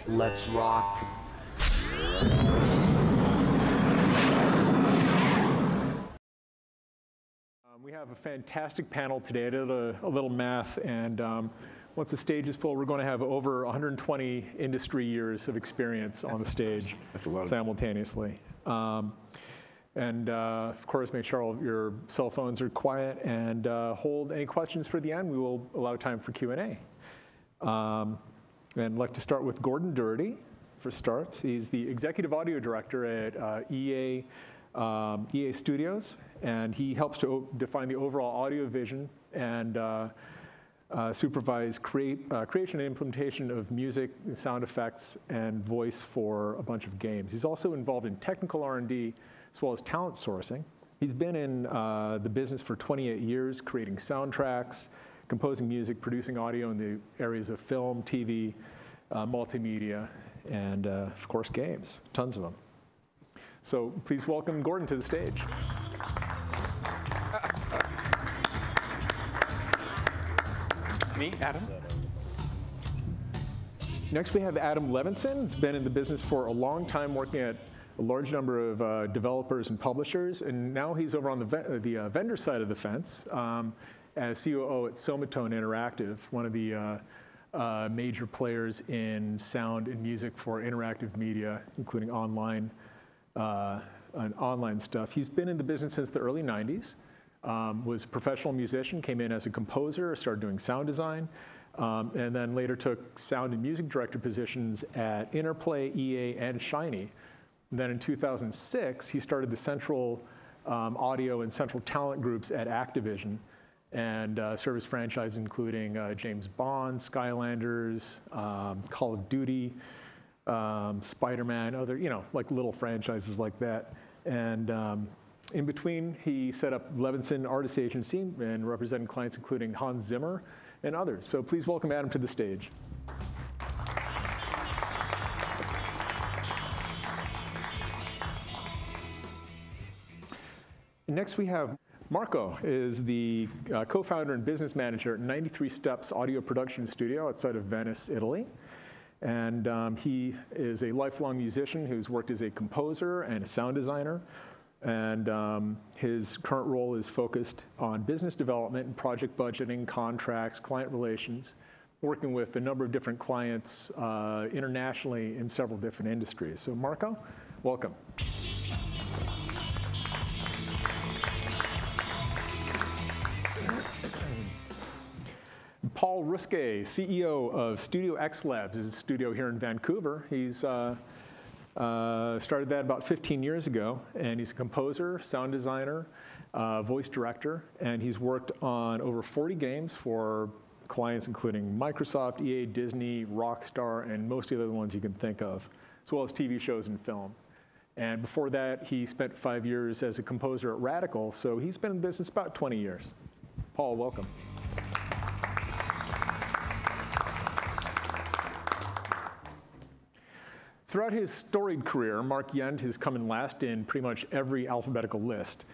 Let's rock. We have a fantastic panel today. I did a little math, and once the stage is full, we're going to have over 120 industry years of experience on the stage simultaneously. Of course, make sure all your cell phones are quiet and hold any questions for the end. We will allow time for Q&A. And I'd like to start with Gordon Durity for starts. He's the Executive Audio Director at EA Studios, and he helps to define the overall audio vision and supervise creation and implementation of music, sound effects, and voice for a bunch of games. He's also involved in technical R&D as well as talent sourcing. He's been in the business for 28 years, creating soundtracks, composing music, producing audio in the areas of film, TV, multimedia, and of course games, tons of them. So please welcome Gordon to the stage. Me, Adam. Next we have Adam Levenson. He's been in the business for a long time, working at a large number of developers and publishers, and now he's over on the vendor side of the fence as COO at SomaTone Interactive, one of the major players in sound and music for interactive media, including online stuff. He's been in the business since the early 90s, was a professional musician, came in as a composer, started doing sound design, and then later took sound and music director positions at Interplay, EA, and Shiny. And then in 2006, he started the central audio and central talent groups at Activision, and service franchises including James Bond, Skylanders, Call of Duty, Spider-Man, other, like little franchises like that. And in between, he set up Levenson Artist Agency and represented clients including Hans Zimmer and others. So please welcome Adam to the stage. Next we have Marco, is the co-founder and business manager at 93 Steps Audio Production Studio outside of Venice, Italy. And he is a lifelong musician who's worked as a composer and a sound designer. And his current role is focused on business development and project budgeting, contracts, client relations, working with a number of different clients internationally in several different industries. So Marco, welcome. Paul Ruskay, CEO of Studio X Labs, is a studio here in Vancouver. He's started that about 15 years ago, and he's a composer, sound designer, voice director, and he's worked on over 40 games for clients including Microsoft, EA, Disney, Rockstar, and most of the other ones you can think of, as well as TV shows and film. And before that, he spent 5 years as a composer at Radical, so he's been in business about 20 years. Paul, welcome. Throughout his storied career, Mark Yent has come in last in pretty much every alphabetical list.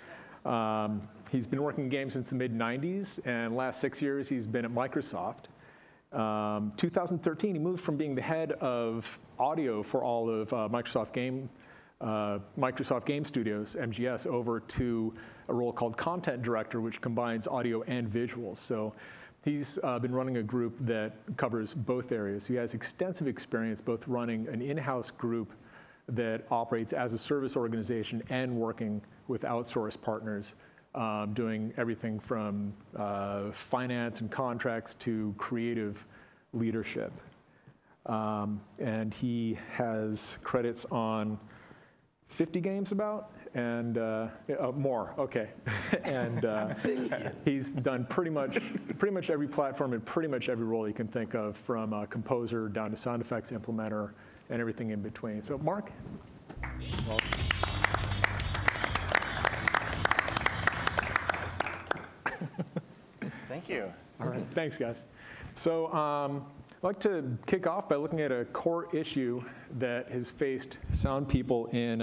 He's been working in games since the mid-90s, and last 6 years he's been at Microsoft. 2013, he moved from being the head of audio for all of Microsoft Game Studios, MGS, over to a role called Content Director, which combines audio and visuals. So he's been running a group that covers both areas. He has extensive experience both running an in-house group that operates as a service organization and working with outsourced partners, doing everything from finance and contracts to creative leadership. And he has credits on 50 games about, and more, okay. And he's done pretty much every platform and pretty much every role you can think of, from composer down to sound effects implementer and everything in between. So Mark, welcome. Thank you. All right, thanks guys. So I'd like to kick off by looking at a core issue that has faced sound people in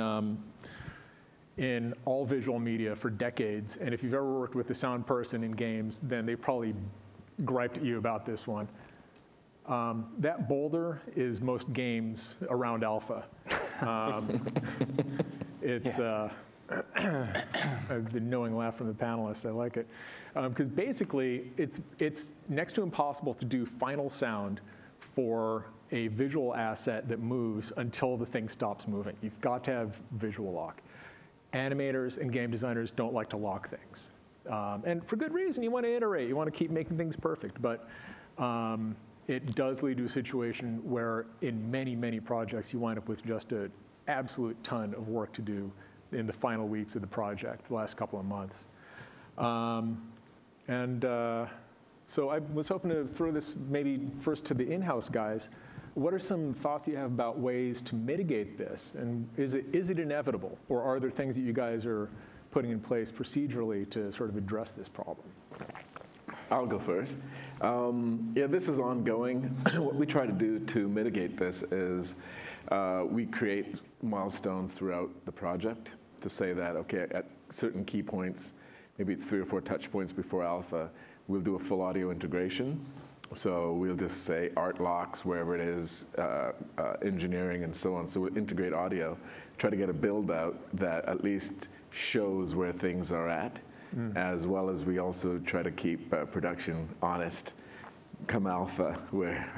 all visual media for decades. And if you've ever worked with a sound person in games, then they probably griped at you about this one. That boulder is most games around alpha. It's the knowing laugh from the panelists. I like it. Because basically, it's next to impossible to do final sound for a visual asset that moves until the thing stops moving. You've got to have visual lock. Animators and game designers don't like to lock things. And for good reason. You want to iterate. You want to keep making things perfect. But it does lead to a situation where in many, many projects, you wind up with just an absolute ton of work to do in the final weeks of the project, the last couple of months. So I was hoping to throw this maybe first to the in-house guys. What are some thoughts you have about ways to mitigate this? And is it inevitable? Or are there things that you guys are putting in place procedurally to sort of address this problem? I'll go first. Yeah, this is ongoing. What we try to do to mitigate this is we create milestones throughout the project to say that, okay, at certain key points, maybe 3 or 4 touch points before alpha, we'll do a full audio integration. So we'll just say art locks, wherever it is, engineering and so on. So we'll integrate audio, try to get a build out that at least shows where things are at, as well as we also try to keep production honest come alpha, where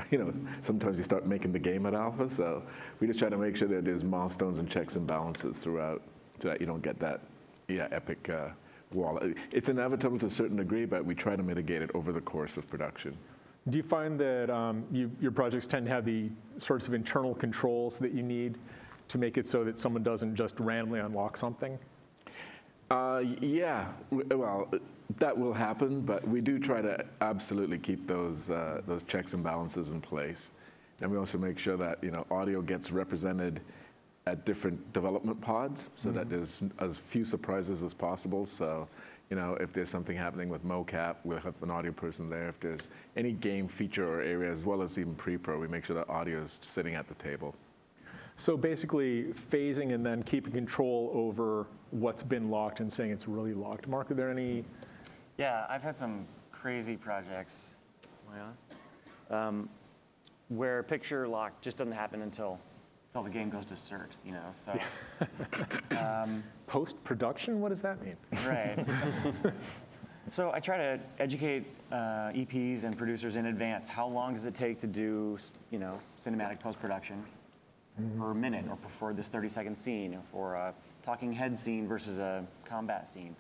sometimes you start making the game at alpha. So we just try to make sure that there's milestones and checks and balances throughout so that you don't get that epic wall. It's inevitable to a certain degree, but we try to mitigate it over the course of production. Do you find that your projects tend to have the sorts of internal controls that you need to make it so that someone doesn't just randomly unlock something? Yeah, well, that will happen, but we do try to absolutely keep those checks and balances in place. And we also make sure that audio gets represented at different development pods so that there's as few surprises as possible. So, if there's something happening with mocap, we'll have an audio person there. If there's any game feature or area, as well as even pre-pro, we make sure that audio is sitting at the table. So basically, phasing and then keeping control over what's been locked and saying it's really locked. Mark, are there any? Yeah, I've had some crazy projects where picture lock just doesn't happen until the game goes to cert, so. Post-production, what does that mean? Right. So I try to educate EPs and producers in advance. How long does it take to do, cinematic post-production per minute, or for this 30-second scene, or for a talking head scene versus a combat scene?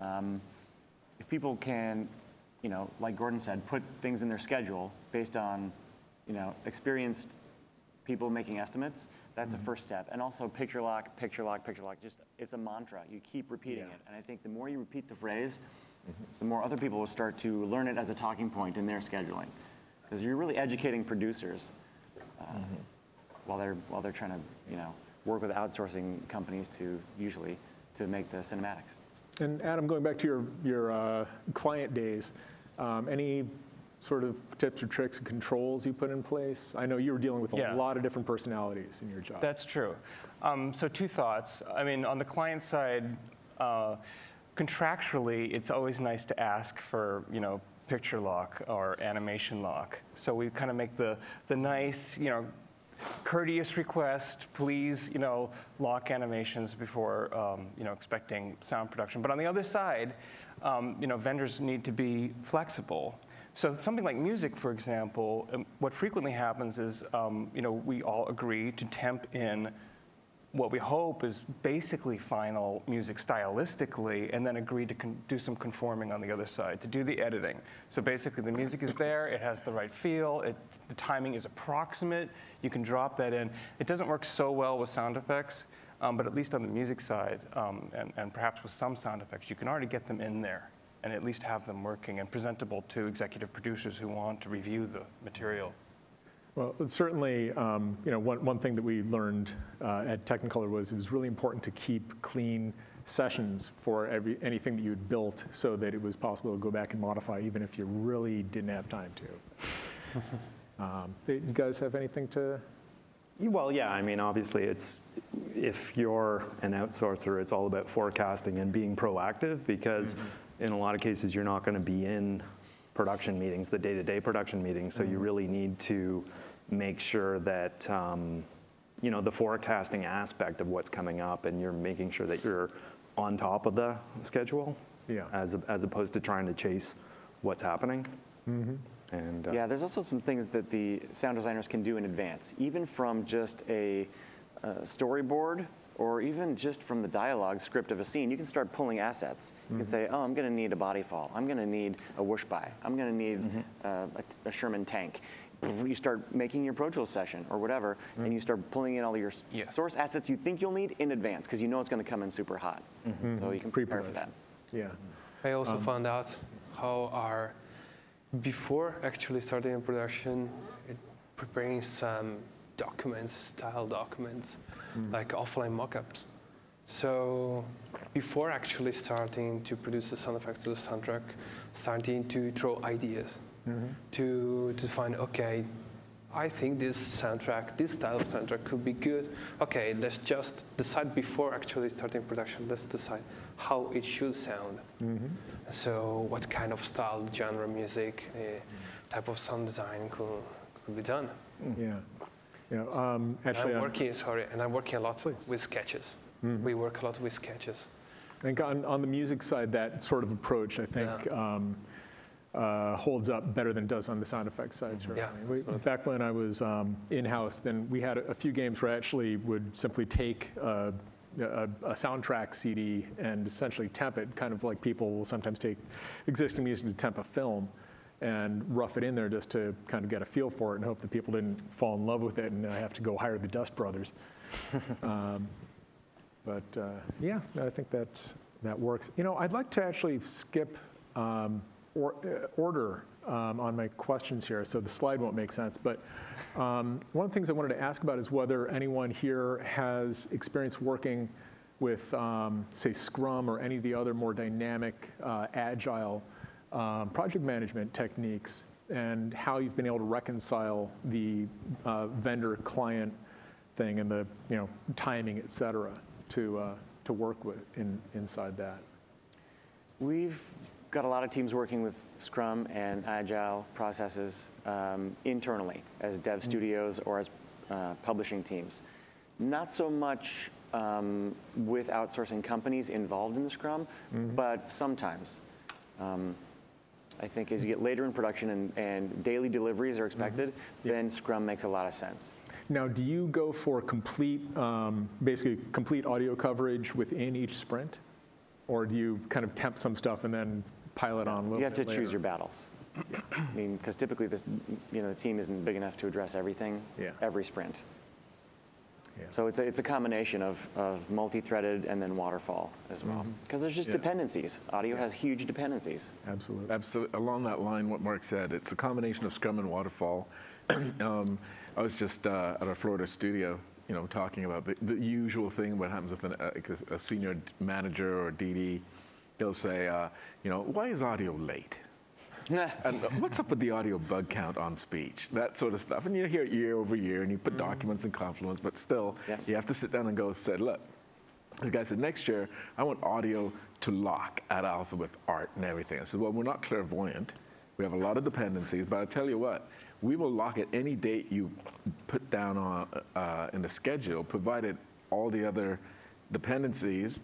If people can, like Gordon said, put things in their schedule based on, experienced people making estimates, that's a first step. And also picture lock, picture lock, picture lock. Just, it's a mantra. You keep repeating it. And I think the more you repeat the phrase, the more other people will start to learn it as a talking point in their scheduling. Because you're really educating producers while they're trying to, work with outsourcing companies to make the cinematics. And Adam, going back to your client days, any sort of tips or tricks and controls you put in place? I know you were dealing with a lot of different personalities in your job. That's true. So 2 thoughts. I mean, on the client side, contractually, it's always nice to ask for, picture lock or animation lock. So we kind of make the nice, courteous request, please, lock animations before, expecting sound production. But on the other side, vendors need to be flexible. So something like music, for example, what frequently happens is, we all agree to temp in what we hope is basically final music stylistically, and then agree to do some conforming on the other side, to do the editing. So basically the music is there, it has the right feel, the timing is approximate, you can drop that in. It doesn't work so well with sound effects, but at least on the music side, and perhaps with some sound effects, you can already get them in there and at least have them working and presentable to executive producers who want to review the material. Well, certainly, one thing that we learned at Technicolor was it was really important to keep clean sessions for anything that you had built so that it was possible to go back and modify even if you really didn't have time to. You guys have anything to? Well, yeah, I mean, obviously if you're an outsourcer, it's all about forecasting and being proactive because in a lot of cases you're not going to be in production meetings, the day-to-day production meetings. So you really need to make sure that you know, the forecasting aspect of what's coming up, and you're making sure that you're on top of the schedule, as opposed to trying to chase what's happening. And yeah, there's also some things that the sound designers can do in advance, even from just a storyboard, or even just from the dialogue script of a scene. You can start pulling assets. You can say, oh, I'm going to need a body fall. I'm going to need a whoosh by. I'm going to need a Sherman tank. You start making your Pro Tools session or whatever, and you start pulling in all your source assets you think you'll need in advance, because you know it's going to come in super hot. So you can prepare for that. Yeah. I also found out how before actually starting production, preparing some documents, style documents, like offline mockups. So before actually starting to produce the sound effects to the soundtrack, starting to throw ideas to find, okay, I think this soundtrack, this style of soundtrack could be good. Okay, let's just decide before actually starting production, let's decide how it should sound. So what kind of style, genre, music, type of sound design could be done. Actually, I'm working a lot with sketches. We work a lot with sketches. I think on the music side, that sort of approach, I think, holds up better than it does on the sound effects side, certainly. Back when I was in-house, then we had a few games where I actually would simply take a soundtrack CD and essentially temp it, kind of like people will sometimes take existing music to temp a film and rough it in there just to kind of get a feel for it and hope that people didn't fall in love with it and I have to go hire the Dust Brothers. Yeah, I think that works. You know, I'd like to actually skip order on my questions here, so the slide won't make sense. But one of the things I wanted to ask about is whether anyone here has experience working with, say, Scrum or any of the other more dynamic, agile project management techniques, and how you've been able to reconcile the vendor-client thing and the timing, et cetera, to work with inside that. We've got a lot of teams working with Scrum and Agile processes internally as dev studios or as publishing teams. Not so much with outsourcing companies involved in the Scrum, but sometimes. I think as you get later in production and daily deliveries are expected, then Scrum makes a lot of sense. Now, do you go for complete, basically complete audio coverage within each sprint? Or do you kind of temp some stuff and then pile it on a little bit later? You have to choose your battles. I mean, because typically this, the team isn't big enough to address everything every sprint. So it's a combination of multi-threaded and then waterfall as well. Because there's just dependencies. Audio has huge dependencies. Absolutely. Absolutely. Along that line, what Mark said, it's a combination of Scrum and waterfall. I was just at our Florida studio, talking about the usual thing. What happens if a senior manager or DD, he'll say, why is audio late? And what's up with the audio bug count on speech? That sort of stuff. And you hear it year over year, and you put documents in Confluence, but still, you have to sit down and go, look, the guy said, next year, I want audio to lock at alpha with art and everything. I said, well, we're not clairvoyant. We have a lot of dependencies, but I tell you what, we will lock at any date you put down on, in the schedule, provided all the other dependencies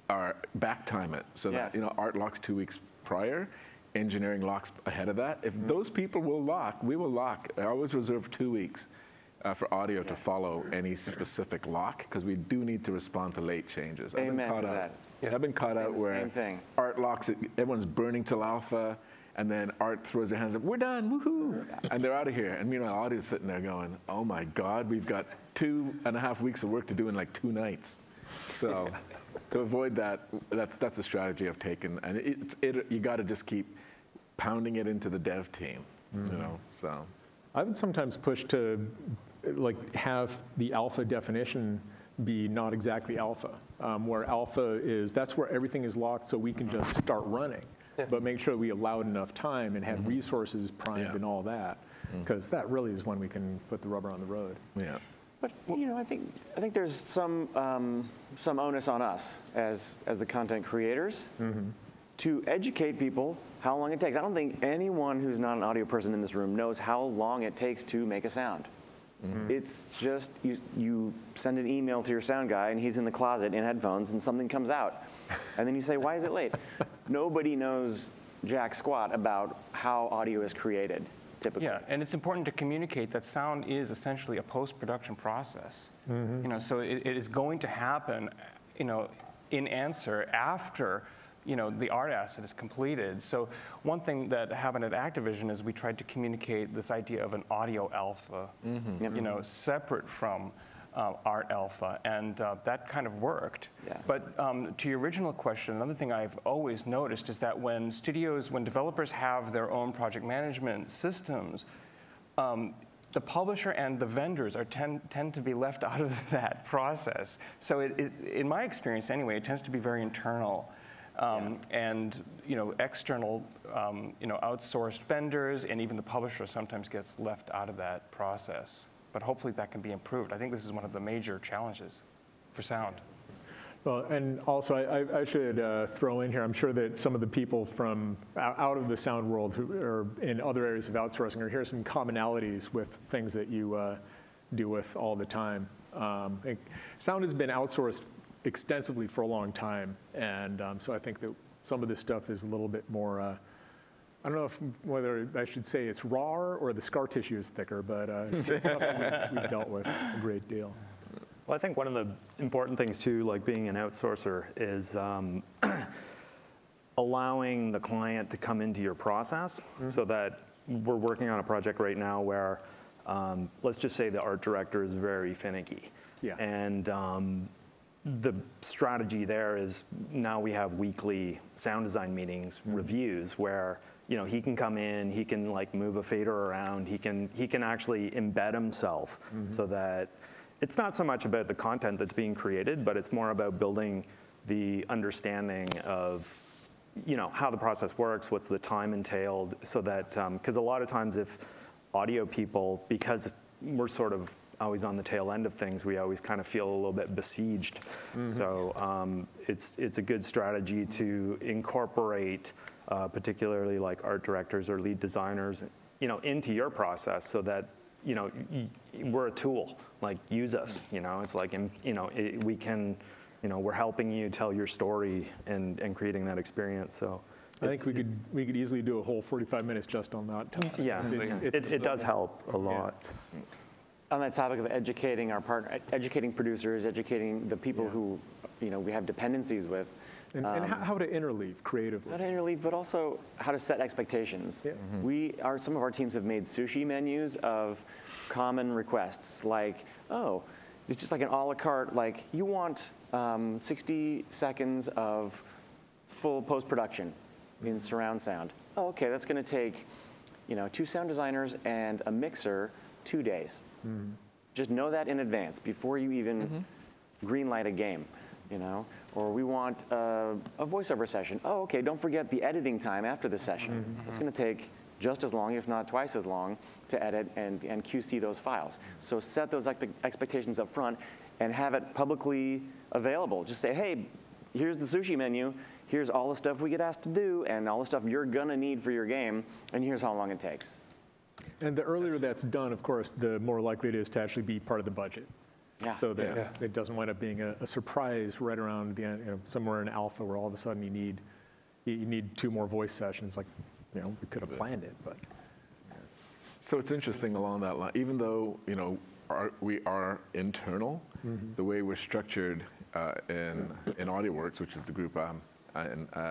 are back time it. So that, art locks 2 weeks prior, engineering locks ahead of that. If those people will lock, we will lock. I always reserve 2 weeks for audio to follow any specific lock, because we do need to respond to late changes. Amen to that. I've been caught out where art locks it, everyone's burning till alpha, and then art throws their hands up, we're done, woohoo, and they're out of here. And meanwhile, audio's sitting there going, oh my God, we've got 2.5 weeks of work to do in like 2 nights. So to avoid that, that's the strategy I've taken. And you got to just keep pounding it into the dev team, so. I would sometimes push to have the alpha definition be not exactly alpha, where alpha is, that's where everything is locked so we can just start running. But make sure we allowed enough time and had resources primed and all that, because that really is when we can put the rubber on the road. Yeah. But I think there's some onus on us as the content creators to educate people how long it takes. I don't think anyone who's not an audio person in this room knows how long it takes to make a sound. It's just you send an email to your sound guy and he's in the closet in headphones and something comes out. And then you say, why is it late? Nobody knows jack squat about how audio is created, typically. Yeah, and it's important to communicate that sound is essentially a post-production process. You know, so it is going to happen, you know, in answer after, you know, the art asset is completed. So one thing that happened at Activision is we tried to communicate this idea of an audio alpha, you know, separate from art alpha, and that kind of worked. Yeah. But to your original question, another thing I've always noticed is that when developers have their own project management systems, the publisher and the vendors tend to be left out of that process. So in my experience anyway, it tends to be very internal. And you know, external, you know, outsourced vendors and even the publisher sometimes gets left out of that process. But hopefully that can be improved. I think this is one of the major challenges for sound. Well, and also I should throw in here, I'm sure that some of the people from out of the sound world who are in other areas of outsourcing are here some commonalities with things that you deal with all the time. Sound has been outsourced extensively for a long time, and so I think that some of this stuff is a little bit more, I don't know whether I should say it's raw or the scar tissue is thicker, but it's stuff that we've dealt with a great deal. Well, I think one of the important things too, like being an outsourcer, is allowing the client to come into your process. So that we're working on a project right now where, let's just say the art director is very finicky. Yeah. And the strategy there is now we have weekly sound design meetings, reviews, where you know he can come in, he can like move a fader around, he can actually embed himself, so that it's not so much about the content that's being created, but it's more about building the understanding of, you know, how the process works, what's the time entailed, so that because a lot of times if audio people, because we're sort of always on the tail end of things, we always kind of feel a little bit besieged. So it's a good strategy to incorporate particularly like art directors or lead designers, you know, into your process, so that, you know, we're a tool, like use us, you know, it's like, you know, we can, you know, we're helping you tell your story and creating that experience. So I think we could easily do a whole 45 minutes just on that topic. Yeah, it does help a lot. Yeah. On that topic of educating our partner, educating producers, educating the people who, you know, we have dependencies with. And how to interleave creatively. How to interleave, but also how to set expectations. Yeah. Some of our teams have made sushi menus of common requests, like, oh, it's just like an a la carte, like you want 60 seconds of full post-production in surround sound. Oh, okay, that's going to take, you know, 2 sound designers and a mixer 2 days. Just know that in advance before you even greenlight a game, you know. Or we want a voiceover session. Oh, okay, don't forget the editing time after the session. It's going to take just as long, if not twice as long, to edit and QC those files. So set those expectations up front and have it publicly available. Just say, hey, here's the sushi menu. Here's all the stuff we get asked to do and all the stuff you're going to need for your game, and here's how long it takes. And the earlier that's done, of course, the more likely it is to actually be part of the budget. Yeah. So that it doesn't wind up being a surprise right around the end, you know, somewhere in alpha where all of a sudden you need 2 more voice sessions. Like, you know, we could have planned it, but. So it's interesting along that line. Even though, you know, we are internal, the way we're structured in AudioWorks, which is the group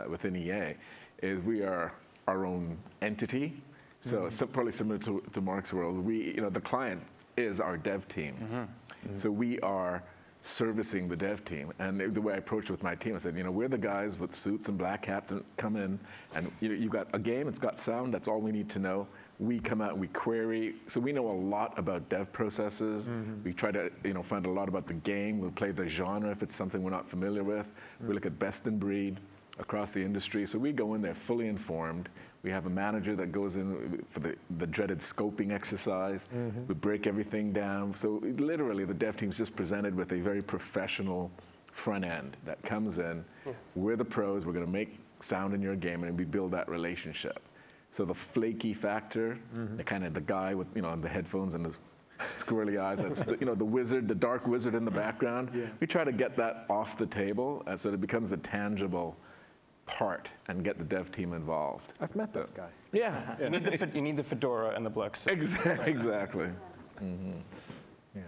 within EA, is we are our own entity. So probably similar to Mark's world, you know, the client is our dev team. So we are servicing the dev team. And the way I approached it with my team, I said, you know, we're the guys with suits and black hats and come in, and you know, you've got a game, it's got sound, that's all we need to know. We come out and we query, so we know a lot about dev processes. We try to, you know, find a lot about the game. We'll play the genre if it's something we're not familiar with. We look at best in breed across the industry. So we go in there fully informed. We have a manager that goes in for the dreaded scoping exercise. We break everything down. So literally the dev team's just presented with a very professional front end that comes in. We're the pros, we're gonna make sound in your game, and we build that relationship. So the flaky factor, the kind of the guy with the headphones and the squirrely eyes, the wizard, the dark wizard in the background. Yeah. We try to get that off the table, and so it becomes a tangible part, and get the dev team involved. I've met that guy. Yeah. You need the fedora and the black suit. Exactly. Yeah.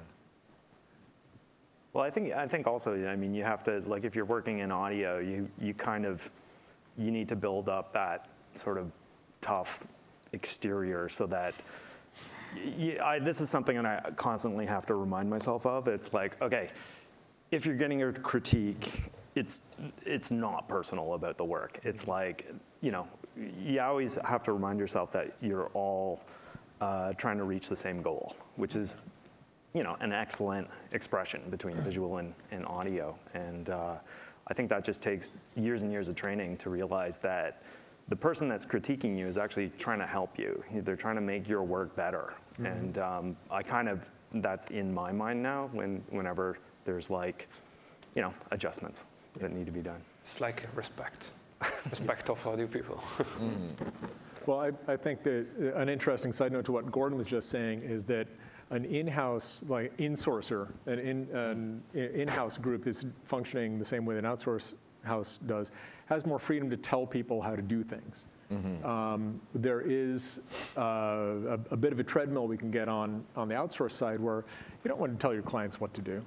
Well, I think also, you have to, like, if you're working in audio, you need to build up that sort of tough exterior so that this is something that I constantly have to remind myself of. It's like, okay, if you're getting a critique, it's not personal about the work. It's like, you always have to remind yourself that you're all trying to reach the same goal, which is, an excellent expression between visual and audio. And I think that just takes years and years of training to realize that the person that's critiquing you is actually trying to help you. They're trying to make your work better. And that's in my mind now whenever there's like, adjustments that need to be done. It's like respect of audio people. Well, I think that an interesting side note to what Gordon was just saying is that an in-house, like insourcer, an in-house group that's functioning the same way that an outsource house does, has more freedom to tell people how to do things. There is a bit of a treadmill we can get on the outsource side where you don't want to tell your clients what to do.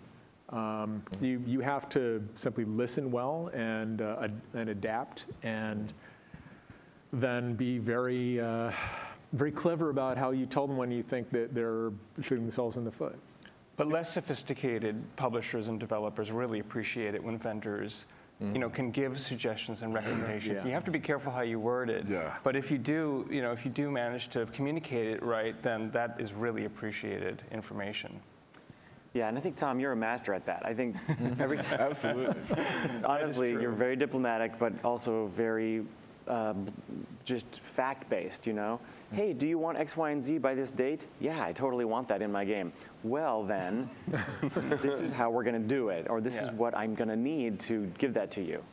You have to simply listen well and adapt, and then be very very clever about how you tell them when you think that they're shooting themselves in the foot. But less sophisticated publishers and developers really appreciate it when vendors can give suggestions and recommendations. Yeah. You have to be careful how you word it. Yeah. But if you do manage to communicate it right, then that is really appreciated information. Yeah, and I think, Tom, you're a master at that. I think every time. Absolutely. Honestly, you're very diplomatic, but also very just fact-based, Hey, do you want X, Y, and Z by this date? Yeah, I totally want that in my game. Well, then, this is how we're going to do it, or this is what I'm going to need to give that to you.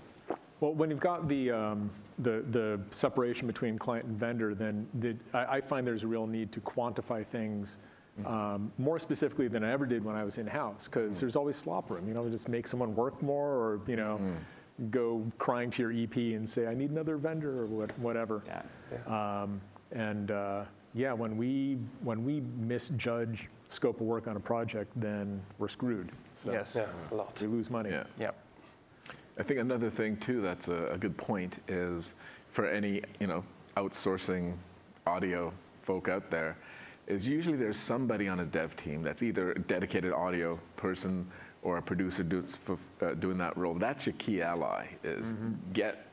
Well, when you've got the separation between client and vendor, then I find there's a real need to quantify things more specifically than I ever did when I was in-house, because there's always slop room. Just make someone work more, or go crying to your EP and say, I need another vendor, or whatever. Yeah. When we misjudge scope of work on a project, then we're screwed. So Yes, a lot. we lose money. Yeah. Yep. I think another thing too that's a good point is for any outsourcing audio folk out there, is usually there's somebody on a dev team that's either a dedicated audio person or a producer doing that role. That's your key ally, is get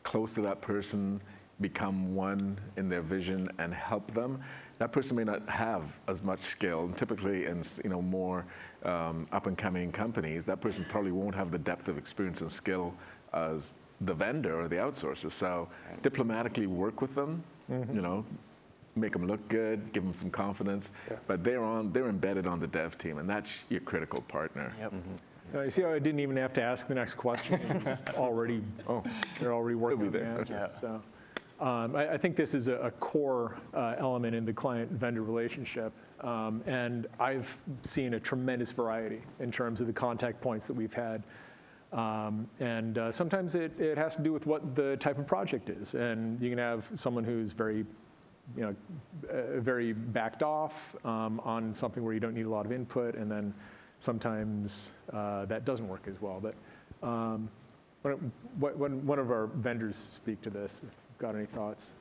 close to that person, become one in their vision, and help them. That person may not have as much skill. Typically in more up-and-coming companies, that person probably won't have the depth of experience and skill as the vendor or the outsourcer. So diplomatically work with them, make them look good, give them some confidence, but they're embedded on the dev team, and that's your critical partner. Yep. You see how I didn't even have to ask the next question? It's already, they're already working on the answer. Yeah. So, I think this is a core element in the client-vendor relationship, and I've seen a tremendous variety in terms of the contact points that we've had. Sometimes it has to do with what the type of project is, and you can have someone who's very very backed off on something where you don't need a lot of input, and then sometimes that doesn't work as well. But one of our vendors speak to this. Got any thoughts?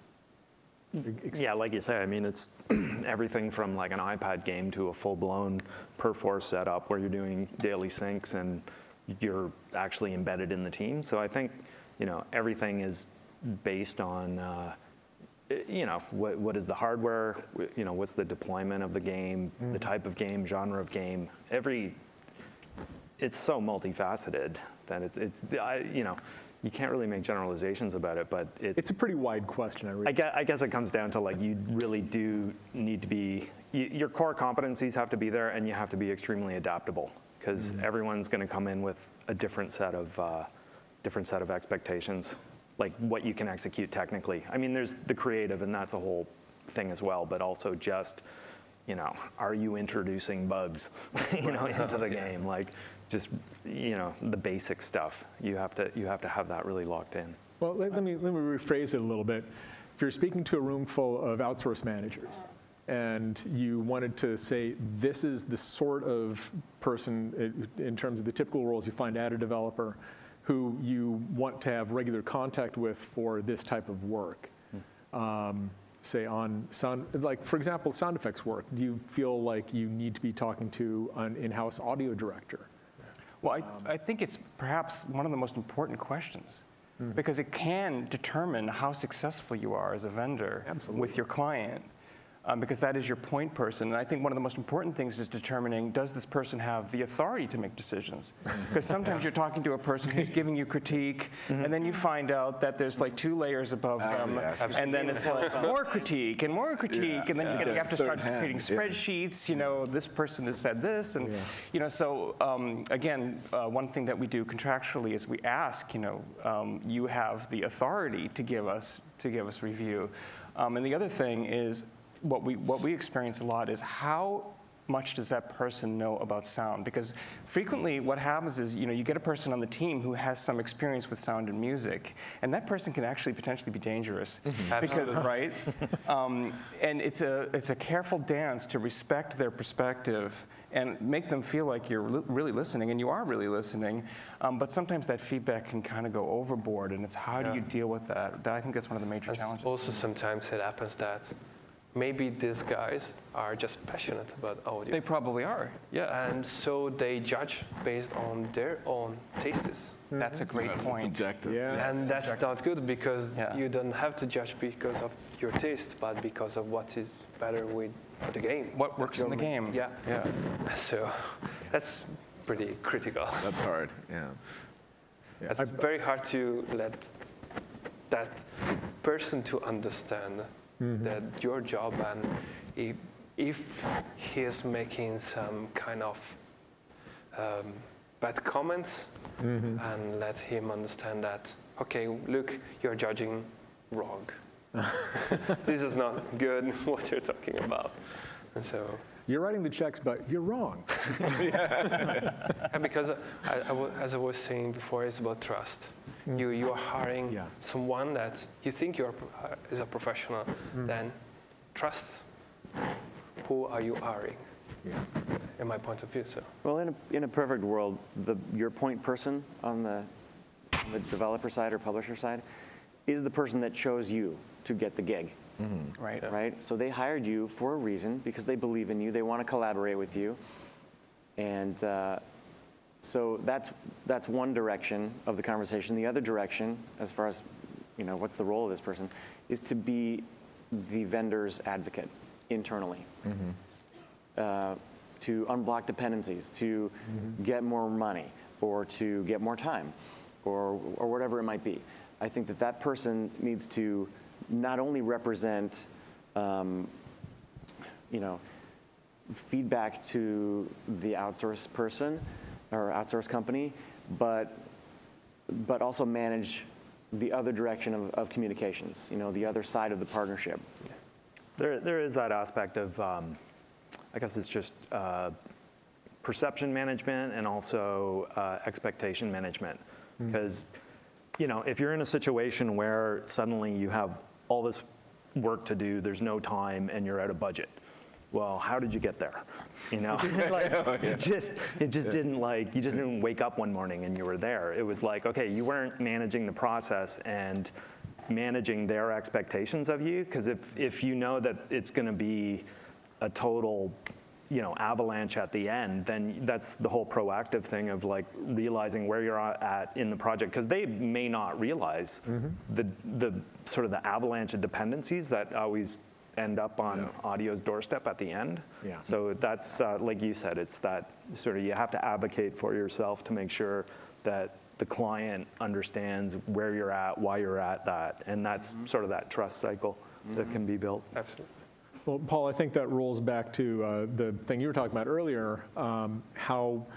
Yeah, like you say, it's everything from like an iPad game to a full-blown per-force setup where you're doing daily syncs and you're actually embedded in the team. So I think, everything is based on, what is the hardware, what's the deployment of the game, the type of game, genre of game. It's so multifaceted that you can't really make generalizations about it, but it's a pretty wide question. I guess it comes down to like you really do need to be, your core competencies have to be there, and you have to be extremely adaptable, because everyone's going to come in with a different set of expectations. like what you can execute technically. I mean, there's the creative, and that's a whole thing as well, but also just, you know, are you introducing bugs, you know, into the game? Like, just, you know, the basic stuff. You have to have that really locked in. Well, let me rephrase it a little bit. If you're speaking to a room full of outsource managers, and you wanted to say, this is the sort of person, in terms of the typical roles you find at a developer, who you want to have regular contact with for this type of work. Say on sound, like for example, sound effects work, do you feel like you need to be talking to an in-house audio director? Well, I think it's perhaps one of the most important questions, because it can determine how successful you are as a vendor with your client. Because that is your point person. And I think one of the most important things is determining, does this person have the authority to make decisions? Because sometimes you're talking to a person who's giving you critique, and then you find out that there's like 2 layers above them, and then it's like more critique, and then you have to start creating spreadsheets, you know, this person has said this, and you know, so again, one thing that we do contractually is we ask, you know, you have the authority to give us review. And the other thing is, what we experience a lot is how much does that person know about sound? Because frequently what happens is, you know, you get a person on the team who has some experience with sound and music, and that person can actually potentially be dangerous. Because, right? And it's a careful dance to respect their perspective and make them feel like you're really listening, and you are really listening. But sometimes that feedback can kind of go overboard, and it's how do you deal with that? I think that's one of the major challenges. Also, sometimes it happens that maybe these guys are just passionate about audio. They probably are, yeah. And so they judge based on their own tastes. That's a great point. It's objective. Yeah. And that's not good, because you don't have to judge because of your taste, but because of what is better for the game. What works in the game. Yeah. So that's pretty critical. That's hard, yeah. It's very hard to let that person to understand that your job, and if he is making some kind of bad comments, and let him understand that, okay, look, you're judging wrong. This is not good what you're talking about. And so You're writing the checks, but you're wrong. and because as I was saying before, it's about trust. You are hiring someone that you think is a professional, then trust. Who are you hiring? In my point of view, so. Well, in a perfect world, your point person on the developer side or publisher side is the person that chose you to get the gig. Right? So they hired you for a reason, because they believe in you, they want to collaborate with you. And so that's one direction of the conversation. The other direction, as far as, you know, what's the role of this person, is to be the vendor's advocate internally. To unblock dependencies, to get more money, or to get more time, or whatever it might be. I think that person needs to not only represent, you know, feedback to the outsourced person or outsourced company, but also manage the other direction of communications, you know, the other side of the partnership. There is that aspect of, I guess it's just perception management and also expectation management. Because, you know, if you're in a situation where suddenly you have all this work to do, there's no time, and you're out of budget. Well, how did you get there? You know, like, it just didn't, like, you just didn't wake up one morning and you were there. It was like, okay, you weren't managing the process and managing their expectations of you, because if you know that it's going to be a total, you know, avalanche at the end, then that's the whole proactive thing of like realizing where you're at in the project, because they may not realize the sort of the avalanche of dependencies that always end up on audio's doorstep at the end. So that's like you said, it's that sort of, you have to advocate for yourself to make sure that the client understands where you're at, why you're at that, and that's sort of that trust cycle that can be built. Absolutely. Well, Paul, I think that rolls back to the thing you were talking about earlier, how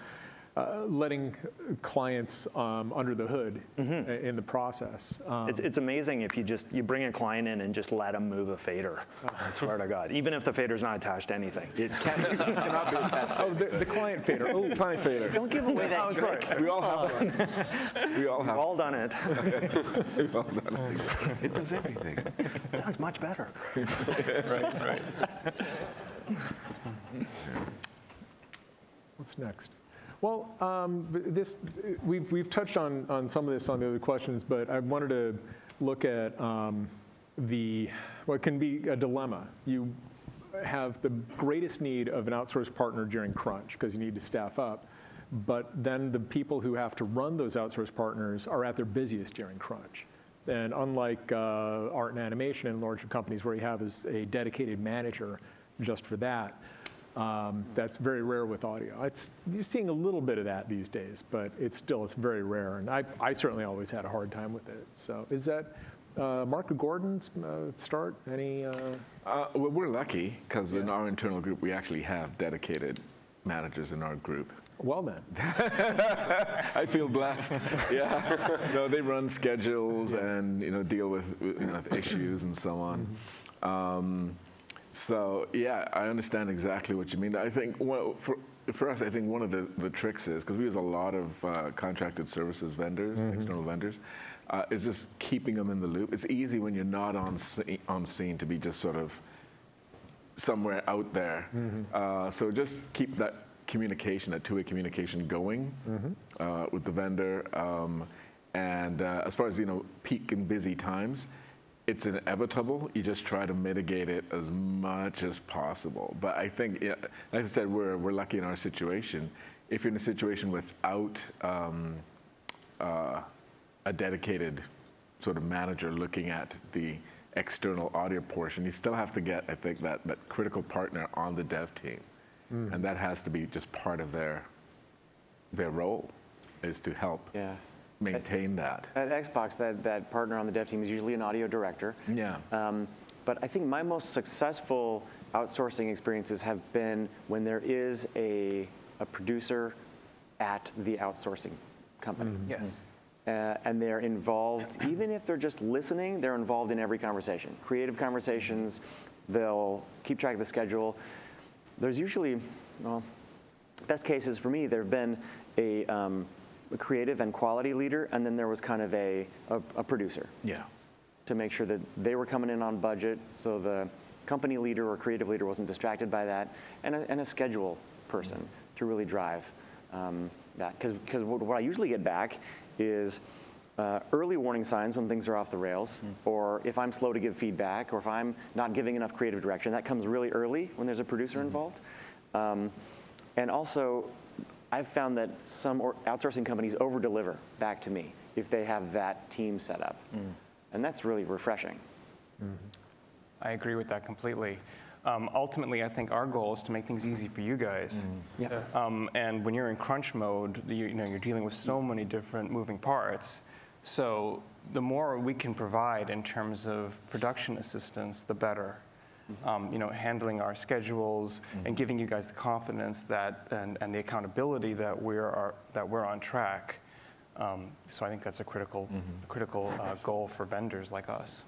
letting clients under the hood in the process. It's amazing if you bring a client in and just let them move a fader. I swear to God, even if the fader's not attached to anything. It cannot be attached. Oh, the client fader. Oh, Client fader. Don't give away that trick. We all have one. We all We've have. all done it. We've all done it. It does everything. Sounds much better. Right. What's next? Well, we've touched on some of this on the other questions, but I wanted to look at what can be a dilemma. You have the greatest need of an outsourced partner during crunch because you need to staff up, but then the people who have to run those outsourced partners are at their busiest during crunch. And unlike art and animation in larger companies where you have a dedicated manager just for that, that's very rare with audio. You're seeing a little bit of that these days, but it's very rare. And I certainly always had a hard time with it. So is that Mark or Gordon's start? Any? Well, we're lucky because in our internal group, we actually have dedicated managers in our group. Well then. I feel blessed. Yeah. No, they run schedules and deal with issues and so on. So yeah, I understand exactly what you mean. I think for us, I think one of the tricks is, because we use a lot of contracted services vendors, external vendors, is just keeping them in the loop. It's easy when you're not on scene to be just sort of somewhere out there. So just keep that communication, that two-way communication going with the vendor. And as far as peak and busy times, it's inevitable. You just try to mitigate it as much as possible. But I think, as I said, we're lucky in our situation. If you're in a situation without a dedicated sort of manager looking at the external audio portion, you still have to get, I think, that critical partner on the dev team. And that has to be just part of their role, is to help maintain that. At Xbox, that partner on the dev team is usually an audio director. Yeah. But I think my most successful outsourcing experiences have been when there is a producer at the outsourcing company. Yes. And they're involved, even if they're just listening, they're involved in every conversation. Creative conversations, they'll keep track of the schedule. There's usually, best cases for me, there have been a creative and quality leader, and then there was kind of a producer. Yeah. To make sure that they were coming in on budget, so the company leader or creative leader wasn't distracted by that, and a schedule person to really drive that. Because what I usually get back is early warning signs when things are off the rails, or if I'm slow to give feedback, or if I'm not giving enough creative direction. That comes really early when there's a producer involved. And also, I've found that some outsourcing companies over-deliver back to me if they have that team set up. And that's really refreshing. I agree with that completely. Ultimately, I think our goal is to make things easy for you guys. And when you're in crunch mode, you're dealing with so many different moving parts. So the more we can provide in terms of production assistance, the better. Handling our schedules and giving you guys the confidence that and the accountability that we're on track. So I think that's a critical goal for vendors like us.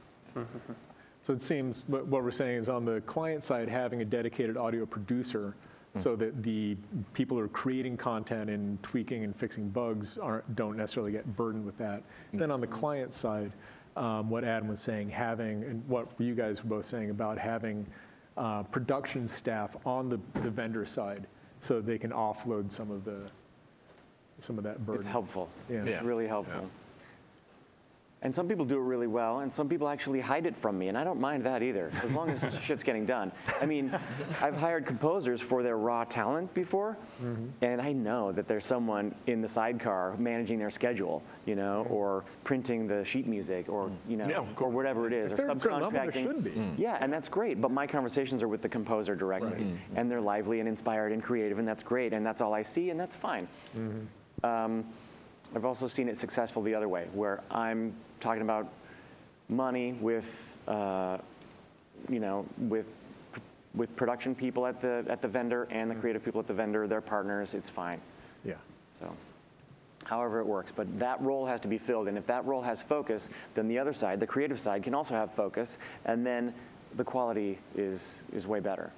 So it seems what we're saying is on the client side, having a dedicated audio producer so that the people who are creating content and tweaking and fixing bugs don't necessarily get burdened with that. Then on the client side, what Adam was saying, and what you guys were both saying about having production staff on the vendor side so they can offload some of that burden. It's helpful. Yeah. It's really helpful. And some people do it really well, and some people actually hide it from me, and I don't mind that either, as long as shit's getting done. I mean, I've hired composers for their raw talent before, and I know that there's someone in the sidecar managing their schedule, or printing the sheet music, or or whatever it is, or subcontracting. There should be. Yeah, and that's great. But my conversations are with the composer directly, and they're lively and inspired and creative, and that's great, and that's all I see, and that's fine. I've also seen it successful the other way, where I'm talking about money with, with production people at the vendor and the creative people at the vendor, their partners. It's fine. Yeah. So however it works, but that role has to be filled, and if that role has focus, then the other side, the creative side, can also have focus, and then the quality is way better.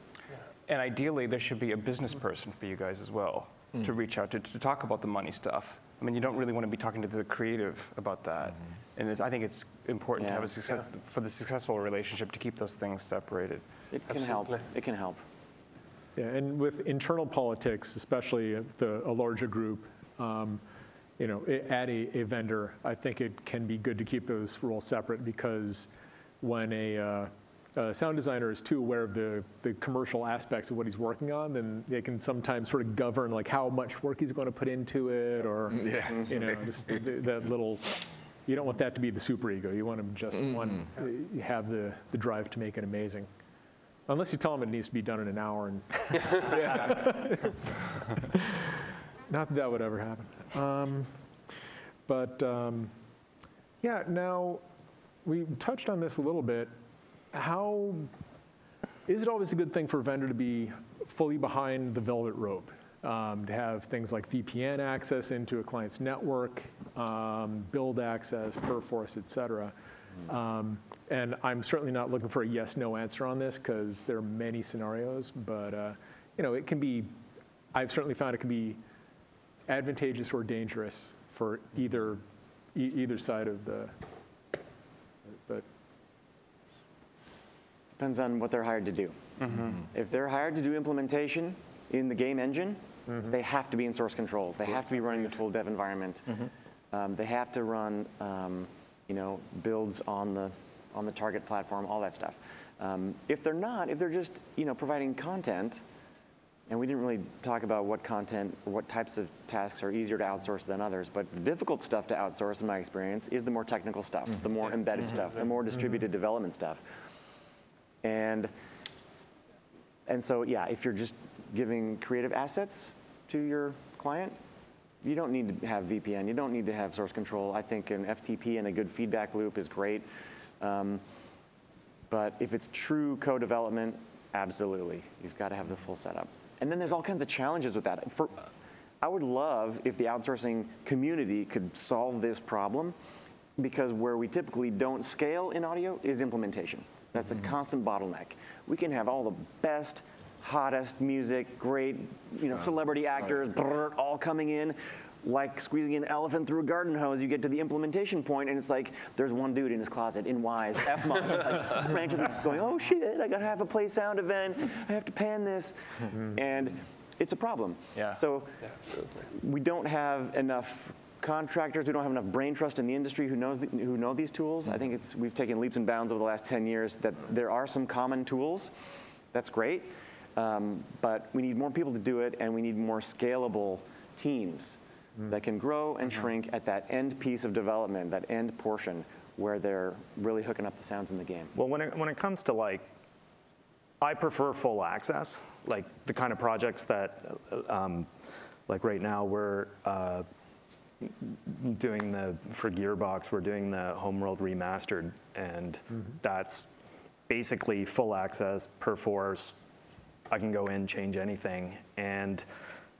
And ideally, there should be a business person for you guys as well to reach out to talk about the money stuff. I mean, you don't really want to be talking to the creative about that. And I think it's important to have for the successful relationship to keep those things separated. It can help. It can help. Yeah, and with internal politics, especially a larger group, at a vendor, I think it can be good to keep those roles separate, because when a sound designer is too aware of the commercial aspects of what he's working on, then they can sometimes sort of govern like how much work he's going to put into it, or that little. You don't want that to be the super ego. You want to just have the drive to make it amazing. Unless you tell them it needs to be done in an hour, and not that would ever happen. Now we touched on this a little bit. How is it always a good thing for a vendor to be fully behind the velvet rope, to have things like VPN access into a client's network, build access, Perforce, et cetera? And I'm certainly not looking for a yes/no answer on this, because there are many scenarios. But it can be. I've certainly found it can be advantageous or dangerous for either side of the. But depends on what they're hired to do. If they're hired to do implementation in the game engine, they have to be in source control. They have to be running the full dev environment. They have to run, builds on the target platform, all that stuff. If they're not, if they're just, providing content, and we didn't really talk about what content or what types of tasks are easier to outsource than others, but the difficult stuff to outsource, in my experience, is the more technical stuff, the more embedded stuff, the more distributed development stuff. And so, if you're just giving creative assets to your client, you don't need to have VPN. You don't need to have source control. I think an FTP and a good feedback loop is great. But if it's true co-development, absolutely. You've got to have the full setup. And then there's all kinds of challenges with that. I would love if the outsourcing community could solve this problem, because where we typically don't scale in audio is implementation. That's a constant bottleneck. We can have all the best, hottest music, great, celebrity actors, all coming in, like squeezing an elephant through a garden hose. You get to the implementation point, and it's like there's one dude in his closet in Wise, F-Mod, like frantically going, "Oh shit! I gotta have a play sound event. I have to pan this," and it's a problem. So we don't have enough contractors. We don't have enough brain trust in the industry who know these tools. I think we've taken leaps and bounds over the last 10 years that there are some common tools. That's great. But we need more people to do it, and we need more scalable teams that can grow and shrink at that end piece of development, that end portion where they're really hooking up the sounds in the game. Well, when it comes to I prefer full access, like the kind of projects that, like right now we're for Gearbox, we're doing the Homeworld Remastered, and that's basically full access, Perforce. I can go in, change anything, and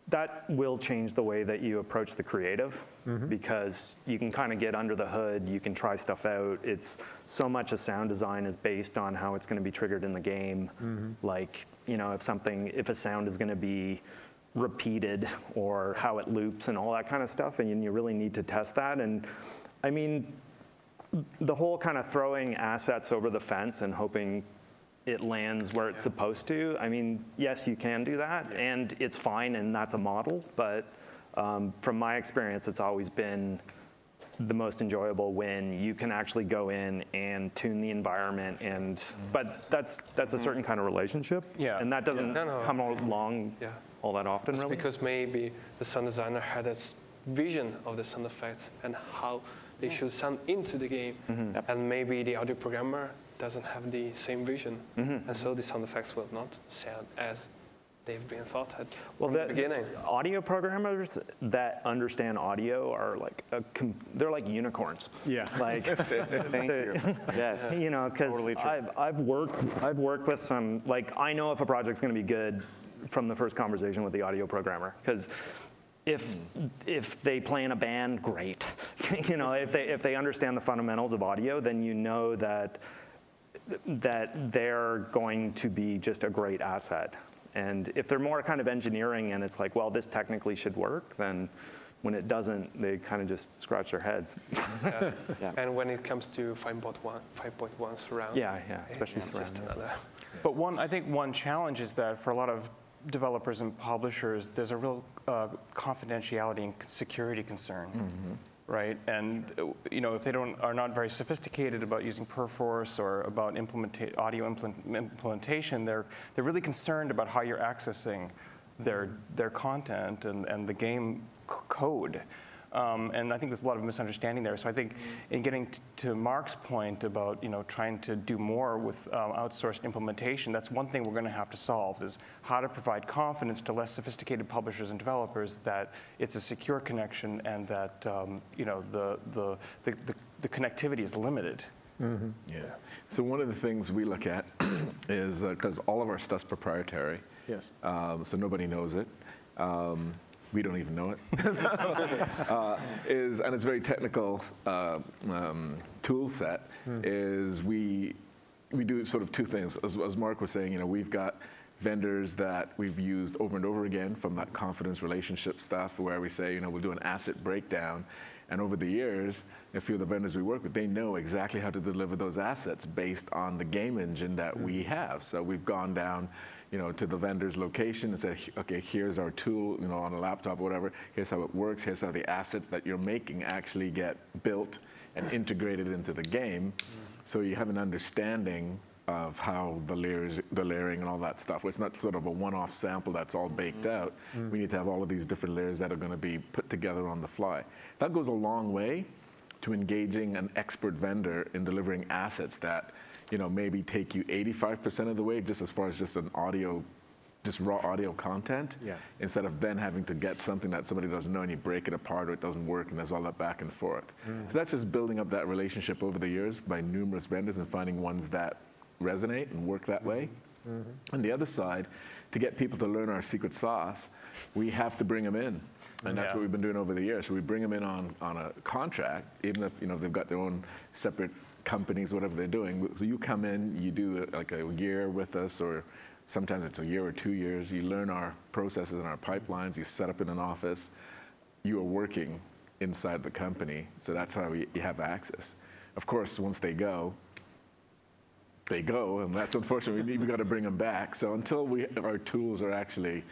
that will change the way that you approach the creative, because you can kind of get under the hood, you can try stuff out. It's so much of sound design is based on how it's going to be triggered in the game. Like, if a sound is going to be repeated, or how it loops and all that kind of stuff, and you really need to test that. And I mean, the whole kind of throwing assets over the fence and hoping it lands where it's supposed to. I mean, yes, you can do that, and it's fine, and that's a model. But from my experience, it's always been the most enjoyable when you can actually go in and tune the environment. And but that's a certain kind of relationship, and that doesn't come along all that often, It's really. Because maybe the sound designer had a vision of the sound effects and how they should sound into the game, and maybe the audio programmer doesn't have the same vision, and so the sound effects will not sound as they've been thought at from the beginning. Audio programmers that understand audio are they're like unicorns. Like, Thank you. Yes. Because Totally true. I've worked with some, I know if a project's going to be good from the first conversation with the audio programmer, because if they play in a band, great. You know, if they understand the fundamentals of audio, then you know that they're going to be just a great asset. And if they're more kind of engineering and it's like, well, this technically should work, then when it doesn't, they kind of just scratch their heads. Yeah. Yeah. And when it comes to 5.1 surround, especially it's surround. just another. But I think one challenge is that for a lot of developers and publishers, there's a real confidentiality and security concern, right? And you know, if they are not very sophisticated about using Perforce or about audio implementation, they're really concerned about how you're accessing their content and the game code. And I think there's a lot of misunderstanding there. So I think in getting to Mark's point about trying to do more with outsourced implementation, that's one thing we're going to have to solve, is how to provide confidence to less sophisticated publishers and developers that it's a secure connection and that the connectivity is limited. Yeah. So one of the things we look at is, because all of our stuff's proprietary, so nobody knows it. We don't even know it. And it's very technical tool set. Is we do sort of two things. As Mark was saying, we've got vendors that we've used over and over again from that confidence relationship stuff, where we say, we'll do an asset breakdown. And over the years, a few of the vendors we work with, they know exactly how to deliver those assets based on the game engine that we have. So we've gone down to the vendor's location and said, okay, here's our tool, on a laptop or whatever. Here's how it works. Here's how the assets that you're making actually get built and integrated into the game. So you have an understanding of how the layering and all that stuff. It's not sort of a one-off sample that's all baked out. We need to have all of these different layers that are going to be put together on the fly. That goes a long way to engaging an expert vendor in delivering assets that maybe take you 85% of the way, just as far as just an audio, just raw audio content, instead of then having to get something that somebody doesn't know and you break it apart or it doesn't work and there's all that back and forth. So that's just building up that relationship over the years by numerous vendors and finding ones that resonate and work that way. On the other side, to get people to learn our secret sauce, we have to bring them in. And that's what we've been doing over the years. So we bring them in on a contract, even if they've got their own separate companies, whatever they're doing. So you come in, you do like a year with us, or sometimes it's a year or 2 years. You learn our processes and our pipelines. You set up in an office. You are working inside the company. So that's how you have access. Of course, once they go, and that's unfortunate. We've got to bring them back. So until our tools are actually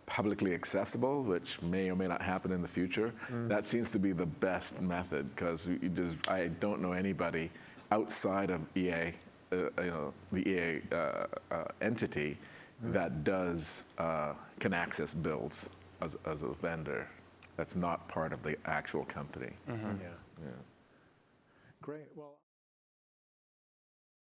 publicly accessible, which may or may not happen in the future, that seems to be the best method, because I don't know anybody outside of EA, the EA entity that can access builds as a vendor. That's not part of the actual company. Great. Well.